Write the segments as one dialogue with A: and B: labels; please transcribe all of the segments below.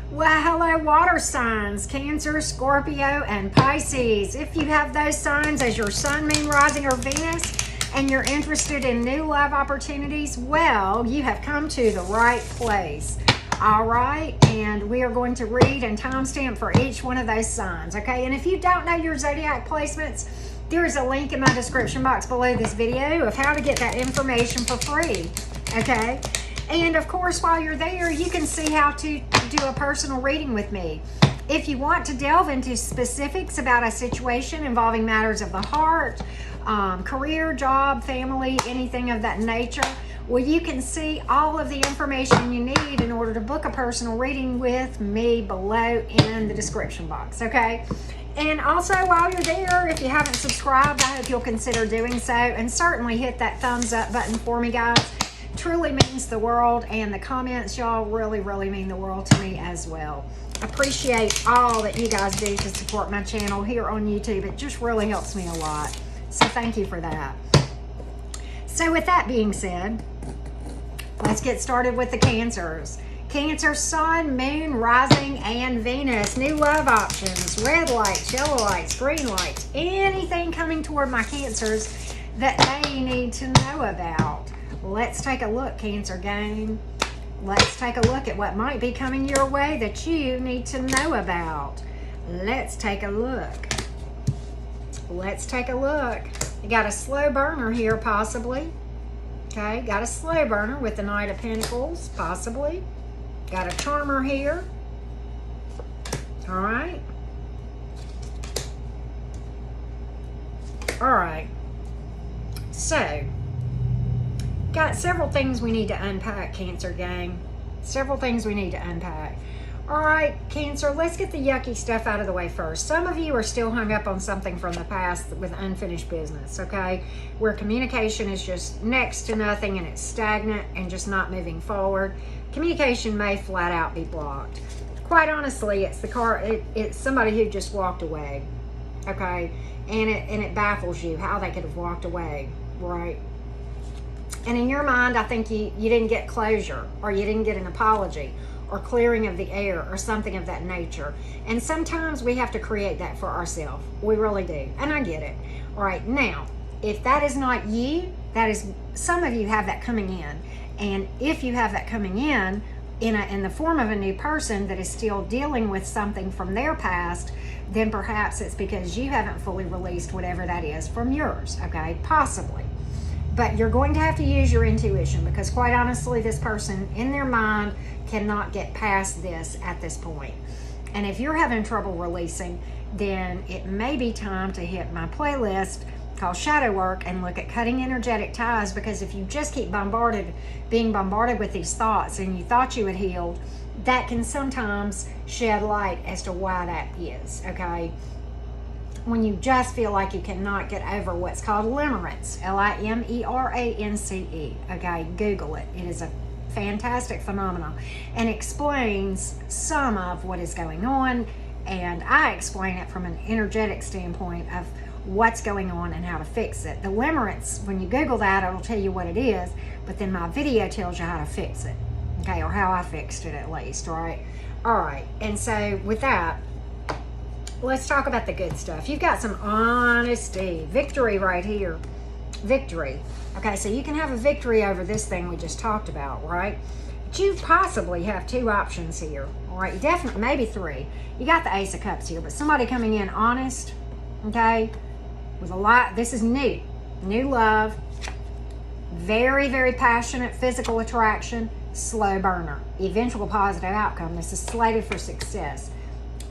A: Well, hello, water signs, Cancer, Scorpio, and Pisces. If you have those signs as your sun, moon, rising, or Venus, and you're interested in new love opportunities, well, you have come to the right place. All right, and we are going to read and timestamp for each one of those signs, okay? And if you don't know your zodiac placements, there is a link in my description box below this video of how to get that information for free, okay? And of course, while you're there, you can see how to do a personal reading with me. If you want to delve into specifics about a situation involving matters of the heart, career, job, family, anything of that nature, well, you can see all of the information you need in order to book a personal reading with me below in the description box, okay? And also, while you're there, if you haven't subscribed, I hope you'll consider doing so, and certainly hit that thumbs up button for me, guys. Truly means the world, and the comments, y'all, really mean the world to me as well. Appreciate all that you guys do to support my channel here on YouTube. It just really helps me a lot, so thank you for that. So with that being said, let's get started with the Cancers. Cancer, sun, moon, rising, and Venus. New love options, red lights, yellow lights, green lights, anything coming toward my Cancers that they need to know about. Let's take a look, Cancer gang. Let's take a look at what might be coming your way that you need to know about. Let's take a look. Let's take a look. You got a slow burner here, possibly. Okay, got a slow burner with the Knight of Pentacles, possibly. Got a charmer here. All right. All right. So, got several things we need to unpack, Cancer gang. Several things we need to unpack. All right, Cancer, let's get the yucky stuff out of the way first. Some of you are still hung up on something from the past with unfinished business, okay? Where communication is just next to nothing and it's stagnant and just not moving forward. Communication may flat out be blocked. Quite honestly, it's somebody who just walked away, okay? And it baffles you how they could have walked away, right? And in your mind, I think you didn't get closure, or you didn't get an apology, or clearing of the air, or something of that nature. And sometimes we have to create that for ourselves. We really do. And I get it. All right, now, if that is not you, that is, some of you have that coming in. And if you have that coming in the form of a new person that is still dealing with something from their past, then perhaps it's because you haven't fully released whatever that is from yours, okay? Possibly. But you're going to have to use your intuition, because quite honestly, this person in their mind cannot get past this at this point. And if you're having trouble releasing, then it may be time to hit my playlist called Shadow Work and look at cutting energetic ties, because if you just keep being bombarded with these thoughts and you thought you had healed, that can sometimes shed light as to why that is, okay? When you just feel like you cannot get over what's called limerence, Limerance, okay? Google it. It is a fantastic phenomenon and explains some of what is going on, and I explain it from an energetic standpoint of what's going on and how to fix it. The limerence, when you Google that, it'll tell you what it is, but then my video tells you how to fix it, okay? Or how I fixed it, at least, right? All right, and so with that, let's talk about the good stuff. You've got some honesty, victory right here. Victory. Okay, so you can have a victory over this thing we just talked about, right? But you possibly have two options here, all right? You definitely, maybe three. You got the Ace of Cups here, but somebody coming in honest, okay, with a lot. This is new love, very passionate physical attraction, slow burner, eventual positive outcome. This is slated for success.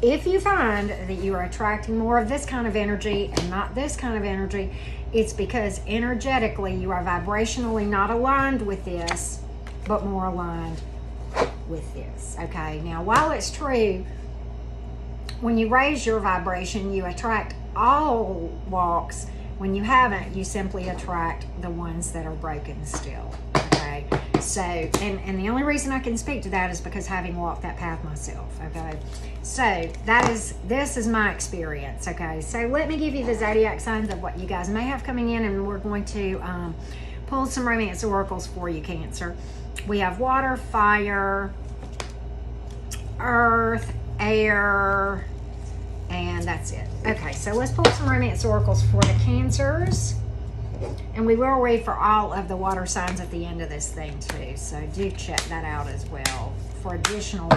A: If you find that you are attracting more of this kind of energy and not this kind of energy, it's because energetically you are vibrationally not aligned with this, but more aligned with this, okay? Now, while it's true, when you raise your vibration, you attract all walks. When you haven't, you simply attract the ones that are broken still, okay? So, and the only reason I can speak to that is because having walked that path myself, okay? So, this is my experience, okay? So, let me give you the zodiac signs of what you guys may have coming in, and we're going to pull some romance oracles for you, Cancer. We have water, fire, earth, air, and that's it. Okay, so let's pull some romance oracles for the Cancers. And we will read for all of the water signs at the end of this thing too. So do check that out as well for additional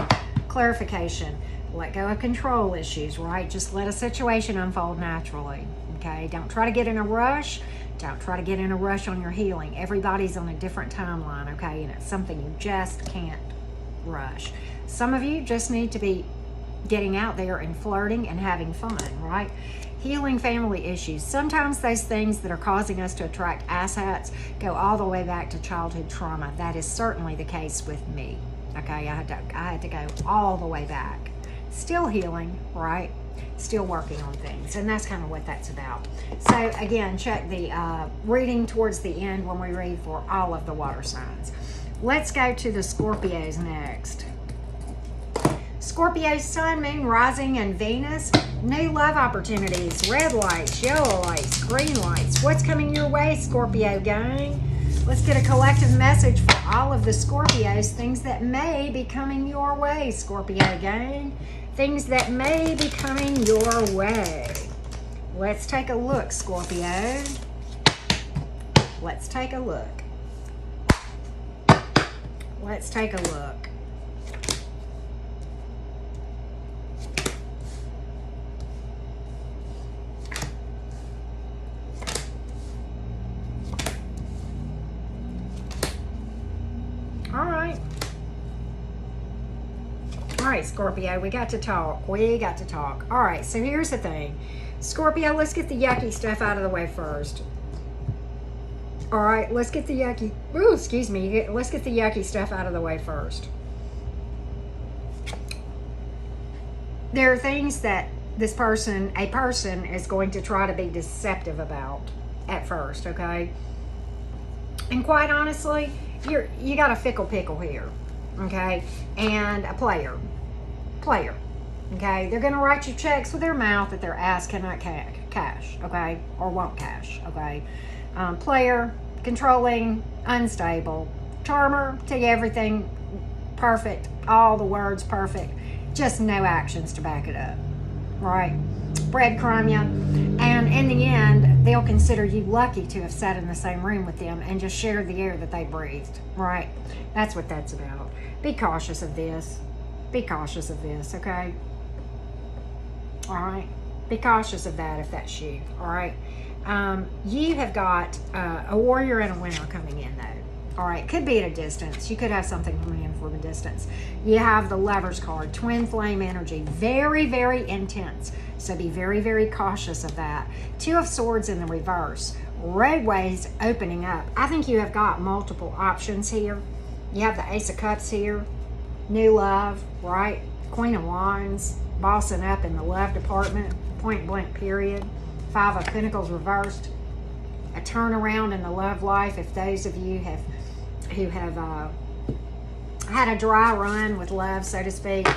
A: clarification. Let go of control issues, right? Just let a situation unfold naturally, okay? Don't try to get in a rush. Don't try to get in a rush on your healing. Everybody's on a different timeline, okay? And it's something you just can't rush. Some of you just need to be getting out there and flirting and having fun, right? Healing family issues. Sometimes those things that are causing us to attract asshats go all the way back to childhood trauma. That is certainly the case with me, okay? I had to go all the way back. Still healing, right? Still working on things, and that's kind of what that's about. So again, check the reading towards the end when we read for all of the water signs. Let's go to the Scorpios next. Scorpio, Sun, Moon, Rising, and Venus. New love opportunities, red lights, yellow lights, green lights. What's coming your way, Scorpio gang? Let's get a collective message for all of the Scorpios. Things that may be coming your way, Scorpio gang. Things that may be coming your way. Let's take a look, Scorpio. Let's take a look. Let's take a look. All right. All right, Scorpio, we got to talk. We got to talk. All right, so here's the thing. Scorpio, let's get the yucky stuff out of the way first. All right, let's get the yucky, excuse me. Let's get the yucky stuff out of the way first. There are things that this person, a person, is going to try to be deceptive about at first, okay? And quite honestly, you got a fickle pickle here, okay? And a player, okay? They're going to write you checks with their mouth that their ass cannot cash, okay? Or won't cash, okay? Player, controlling, unstable. Charmer, tell you everything perfect, all the words perfect, just no actions to back it up, right? Breadcrumb you, and in the end, they'll consider you lucky to have sat in the same room with them and just shared the air that they breathed, right? That's what that's about. Be cautious of this. Be cautious of this, okay? All right? Be cautious of that if that's you, all right? You have got a warrior and a winner coming in, though. All right, could be at a distance. You could have something coming in from a distance. You have the Lovers card, twin flame energy, very, very intense. So be very, very cautious of that. Two of Swords in the reverse, roadways opening up. I think you have got multiple options here. You have the Ace of Cups here, new love, right? Queen of Wands, bossing up in the love department, point blank period. Five of Pentacles reversed, a turnaround in the love life. If those of you who have had a dry run with love, so to speak,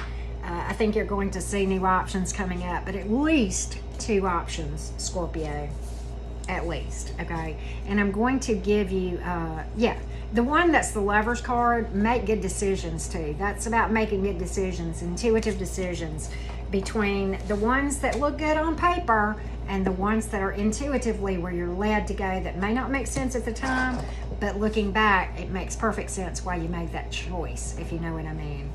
A: I think you're going to see new options coming up, but at least two options, Scorpio, at least, okay? And I'm going to give you, the one that's the Lovers card, make good decisions too. That's about making good decisions, intuitive decisions between the ones that look good on paper and the ones that are intuitively where you're led to go that may not make sense at the time, but looking back, it makes perfect sense why you made that choice, if you know what I mean.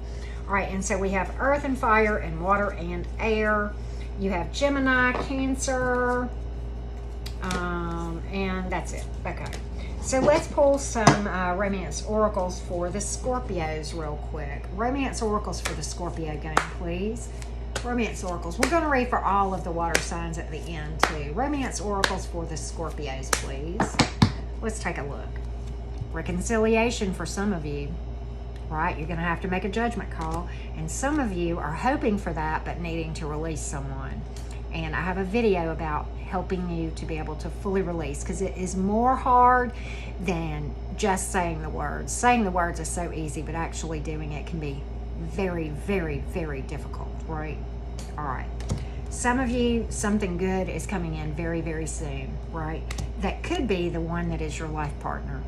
A: All right, and so we have earth and fire and water and air. You have Gemini, Cancer, and that's it. Okay, so let's pull some romance oracles for the Scorpios real quick. Romance oracles for the Scorpio gang, please. Romance oracles. We're going to read for all of the water signs at the end too. Romance oracles for the Scorpios, please. Let's take a look. Reconciliation for some of you, right? You're going to have to make a judgment call, and some of you are hoping for that but needing to release someone. And I have a video about helping you to be able to fully release, because it is more hard than just saying the words. Saying the words is so easy, but actually doing it can be very, very, very difficult, right? All right. Some of you, something good is coming in very, very soon, right? That could be the one that is your life partner.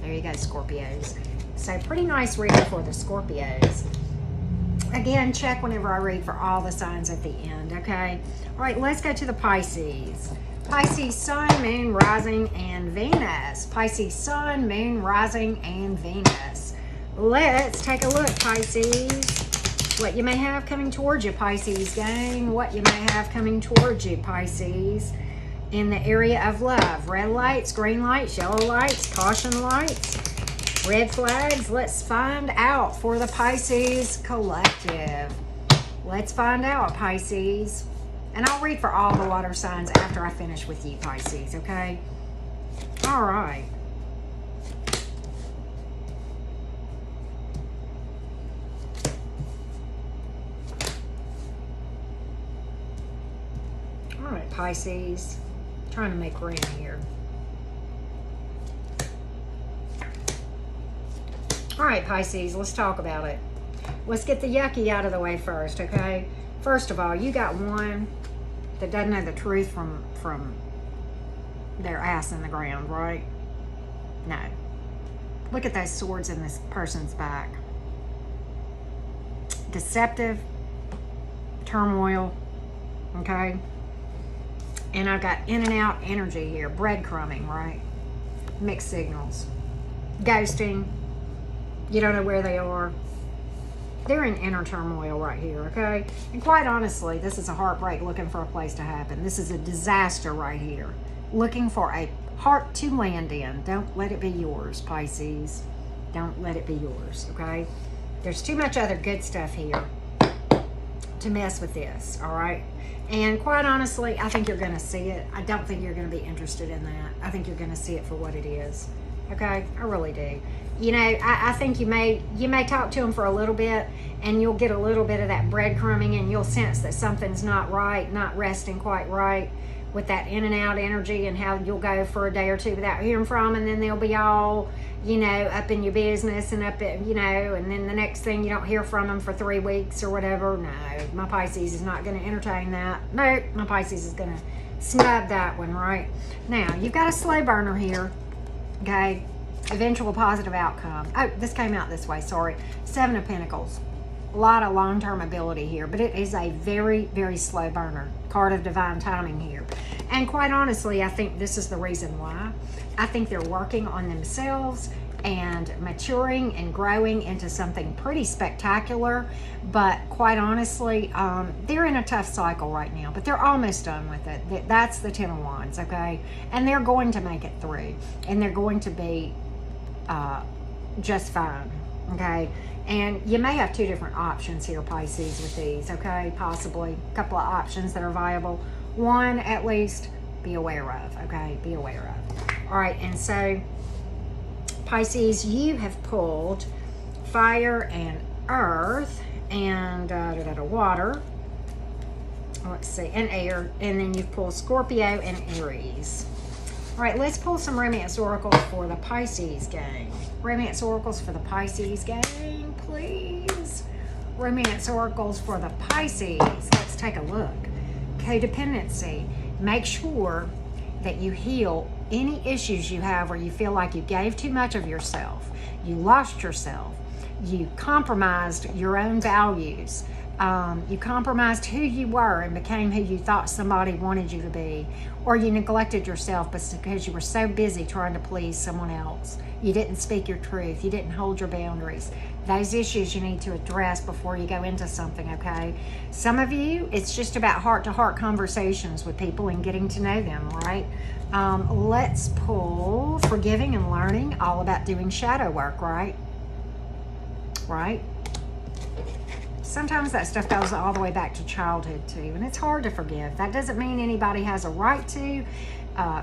A: There you go, Scorpios. So pretty nice reading for the Scorpios. Again, check whenever I read for all the signs at the end, okay? All right, let's go to the Pisces. Pisces, Sun, Moon, Rising, and Venus. Pisces, Sun, Moon, Rising, and Venus. Let's take a look, Pisces. What you may have coming towards you, Pisces gang. What you may have coming towards you, Pisces. In the area of love. Red lights, green lights, yellow lights, caution lights, red flags. Let's find out for the Pisces collective. Let's find out, Pisces. And I'll read for all the water signs after I finish with you, Pisces, okay? All right. All right, Pisces. Trying to make room here. All right, Pisces, let's talk about it. Let's get the yucky out of the way first, okay? First of all, you got one that doesn't know the truth from their ass in the ground, right? No. Look at those swords in this person's back. Deceptive, turmoil, okay? And I've got in and out energy here, breadcrumbing, right? Mixed signals, ghosting, you don't know where they are. They're in inner turmoil right here, okay? And quite honestly, this is a heartbreak looking for a place to happen. This is a disaster right here. Looking for a heart to land in. Don't let it be yours, Pisces. Don't let it be yours, okay? There's too much other good stuff here to mess with this, all right? And quite honestly, I think you're going to see it. I don't think you're going to be interested in that. I think you're going to see it for what it is, okay? I really do. You know, I think you may talk to them for a little bit, and you'll get a little bit of that breadcrumbing, and you'll sense that something's not right, not resting quite right with that in and out energy, and how you'll go for a day or two without hearing from them, and then they'll be all, you know, up in your business and up at, you know, and then the next thing you don't hear from them for 3 weeks or whatever. No, my Pisces is not going to entertain that. No, my Pisces is going to snub that one, right? Now, you've got a slow burner here, okay? Eventual positive outcome. Oh, this came out this way, sorry. 7 of Pentacles. A lot of long-term ability here, but it is a very, very slow burner. Card of divine timing here. And quite honestly, I think this is the reason why. I think they're working on themselves and maturing and growing into something pretty spectacular. But quite honestly, they're in a tough cycle right now, but they're almost done with it. That's the 10 of Wands, okay? And they're going to make it through, and they're going to be just fine, okay? And you may have 2 different options here, Pisces, with these, okay? Possibly a couple of options that are viable. One, at least, be aware of, okay? Be aware of. All right, and so, Pisces, you have pulled fire and earth and water. Let's see, and air. And then you've pulled Scorpio and Aries. All right, let's pull some romance oracles for the Pisces gang. Romance oracles for the Pisces gang, please. Romance oracles for the Pisces. Let's take a look. Codependency. Make sure that you heal any issues you have where you feel like you gave too much of yourself, you lost yourself, you compromised your own values, you compromised who you were and became who you thought somebody wanted you to be, or you neglected yourself because you were so busy trying to please someone else. You didn't speak your truth. You didn't hold your boundaries. Those issues you need to address before you go into something, okay? Some of you, it's just about heart-to-heart conversations with people and getting to know them, right? Let's pull forgiving and learning, all about doing shadow work, right? Right? Sometimes that stuff goes all the way back to childhood too, and it's hard to forgive. That doesn't mean anybody has a right to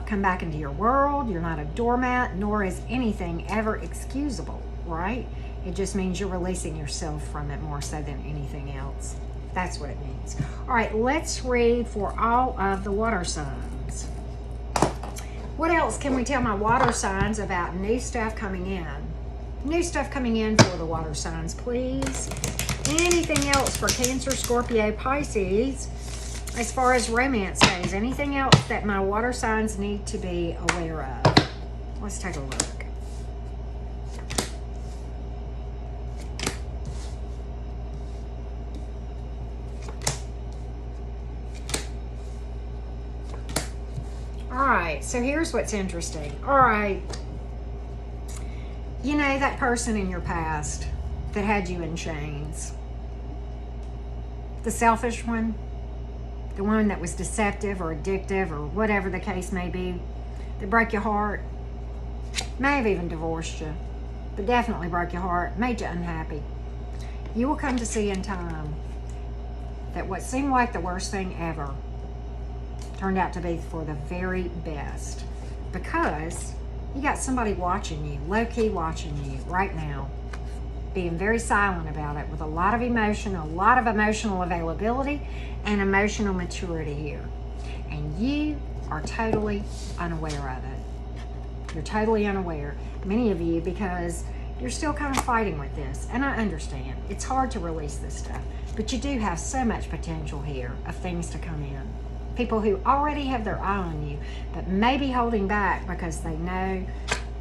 A: come back into your world. You're not a doormat, nor is anything ever excusable, right? It just means you're releasing yourself from it more so than anything else. That's what it means. All right, let's read for all of the water signs. What else can we tell my water signs about new stuff coming in? New stuff coming in for the water signs, please. Anything else for Cancer, Scorpio, Pisces, as far as romance goes? Anything else that my water signs need to be aware of? Let's take a look. All right, so here's what's interesting. All right, you know that person in your past that had you in chains? The selfish one? The one that was deceptive or addictive or whatever the case may be, that broke your heart, may have even divorced you, but definitely broke your heart, made you unhappy. You will come to see in time that what seemed like the worst thing ever turned out to be for the very best, because you got somebody watching you, low-key watching you right now, being very silent about it, with a lot of emotion, a lot of emotional availability and emotional maturity here. And you are totally unaware of it. You're totally unaware, many of you, because you're still kind of fighting with this. And I understand, it's hard to release this stuff, but you do have so much potential here of things to come in. People who already have their eye on you, but maybe holding back because they know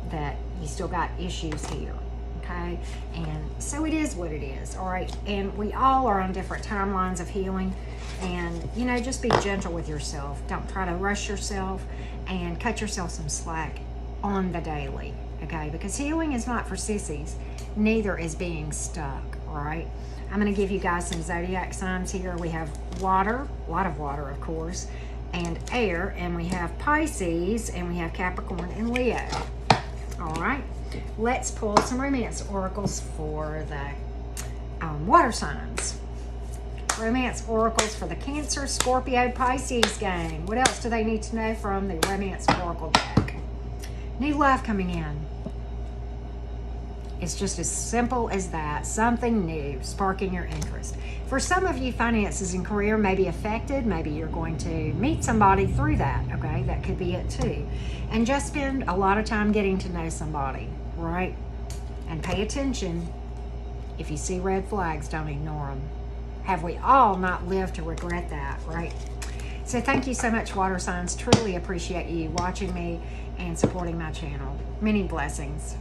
A: that you still got issues here, okay? And so it is what it is, all right? And we all are on different timelines of healing. And, you know, just be gentle with yourself. Don't try to rush yourself, and cut yourself some slack on the daily, okay? Because healing is not for sissies. Neither is being stuck, all right? I'm going to give you guys some zodiac signs here. We have water, a lot of water, of course, and air, and we have Pisces, and we have Capricorn and Leo. All right, let's pull some romance oracles for the water signs. Romance oracles for the Cancer, Scorpio, Pisces gang. What else do they need to know from the romance oracle deck? New love coming in. It's just as simple as that. Something new, sparking your interest. For some of you, finances and career may be affected. Maybe you're going to meet somebody through that, okay? That could be it too. And just spend a lot of time getting to know somebody, right? And pay attention. If you see red flags, don't ignore them. Have we all not lived to regret that, right? So thank you so much, water signs. Truly appreciate you watching me and supporting my channel. Many blessings.